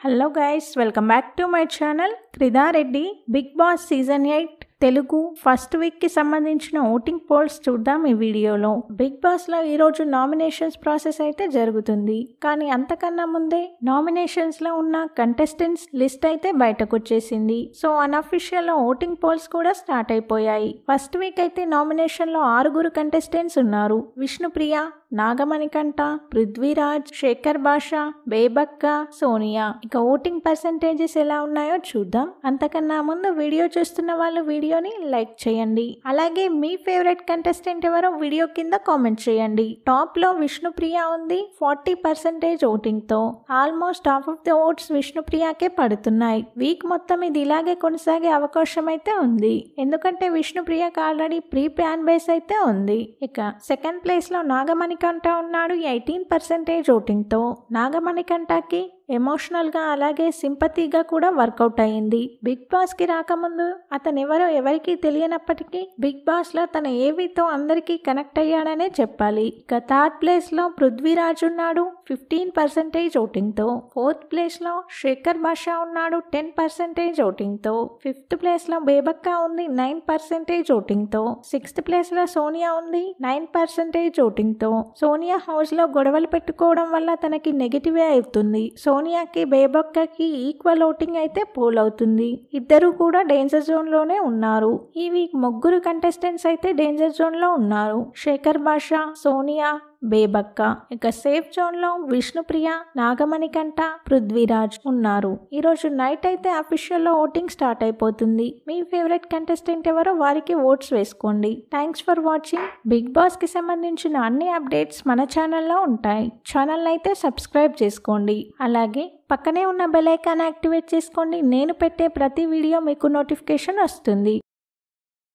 Hello guys, welcome back to my channel Kridareddy. Bigg Boss season 8 Telugu first week కి సంబంధించిన voting poles చూద్దాం ఈ వీడియోలో. బిగ్ బాస్ లో ఈరోజు నామినేషన్స్ ప్రాసెస్ అయితే జరుగుతుంది. కానీ అంతకన్నా ముందే నామినేషన్స్ లో ఉన్న కంటెస్టెంట్స్ లిస్ట్ అయితే బయటకు వచ్చేసింది. సో అన్అఫీషియల్ ఓటింగ్ పోల్స్ కూడా స్టార్ట్ అయిపోయాయి. ఫస్ట్ వీక్ అయితే నామినేషన్ లో 6 కంటెస్టెంట్స్ ఉన్నారు. విష్ణుప్రియ, నాగమణికంఠ, పృథ్వీరాజ్, శేఖర్ భాషా, బేబక్క, సోనియా. ఇక ఓటింగ్ పర్సంటేజెస్ ఎలా ఉన్నాయో చూద్దాం. అంతకన్నా ముందు వీడియో చూస్తున్న వాళ్ళు వీడియోని లైక్ చేయండి. అలాగే మీ ఫేవరెట్ కంటెస్టెంట్ ఎవరో వీడియో కింద కామెంట్ చేయండి. టాప్ లో విష్ణుప్రియ ఉంది 40% ఓటింగ్ తో. Almost half of the votes విష్ణుప్రియకే పడుతున్నాయి. వీక్ మొత్తం ఇది ఇలాగే కొనసాగే అవకాశం అయితే ఉంది. ఎందుకంటే విష్ణుప్రియకి ఆల్రెడీ ప్రీ ప్లాన్ బేస్ అయితే ఉంది. ఇక సెకండ్ ప్లేస్ లో నాగమణికంఠ ఉన్నాడు 18% ఓటింగ్ తో. నాగమణికంఠకి ఎమోషనల్ గా అలాగే సింపతిగా కూడా వర్కౌట్ అయ్యింది. బిగ్ బాస్ కి రాకముందు అతను ఎవరికి తెలియనప్పటికీ బిగ్ బాస్ లో తన ఏవితో అందరికీ కనెక్ట్ అయ్యాడనే చెప్పాలి. ఇక థర్డ్ ప్లేస్ లో పృథ్వీరాజ్ ఉన్నాడు 15% ఓటింగ్ తో. ఫోర్త్ ప్లేస్ లో శేఖర్ భాషా ఉన్నాడు 10% ఓటింగ్ తో. ఫిఫ్త్ ప్లేస్ లో బేబక్క ఉంది 9% ఓటింగ్ తో. సిక్స్త్ ప్లేస్ లో సోనియా ఉంది 9% ఓటింగ్ తో. సోనియా హౌస్ లో గొడవలు పెట్టుకోవడం వల్ల తనకి నెగిటివ్ అవుతుంది. సోనియాకి బేబక్కకి ఈక్వల్ ఓటింగ్ అయితే పోల్ అవుతుంది. ఇద్దరు కూడా డేంజర్ జోన్ లోనే ఉన్నారు. ఈ వీక్ 3 కంటెస్టెంట్స్ అయితే డేంజర్ జోన్ లో ఉన్నారు. శేఖర్ భాషా, సోనియా, బేబక్క. ఇక సేఫ్ జోన్ లో విష్ణుప్రియ, నాగమణికంఠ, పృథ్వీరాజ్ ఉన్నారు. ఈ రోజు నైట్ అయితే అఫీషియల్ లో ఓటింగ్ స్టార్ట్ అయిపోతుంది. మీ ఫేవరెట్ కంటెస్టెంట్ ఎవరో వారికి ఓట్స్ వేసుకోండి. Thanks for watching. Bigg Boss కి సంబంధించిన అన్ని అప్డేట్స్ మన ఛానల్లో ఉంటాయి. ఛానల్ అయితే సబ్స్క్రైబ్ చేసుకోండి. అలాగే పక్కనే ఉన్న బెల్ ఐకాన్ యాక్టివేట్ చేసుకోండి. నేను పెట్టే ప్రతి వీడియో మీకు నోటిఫికేషన్ వస్తుంది.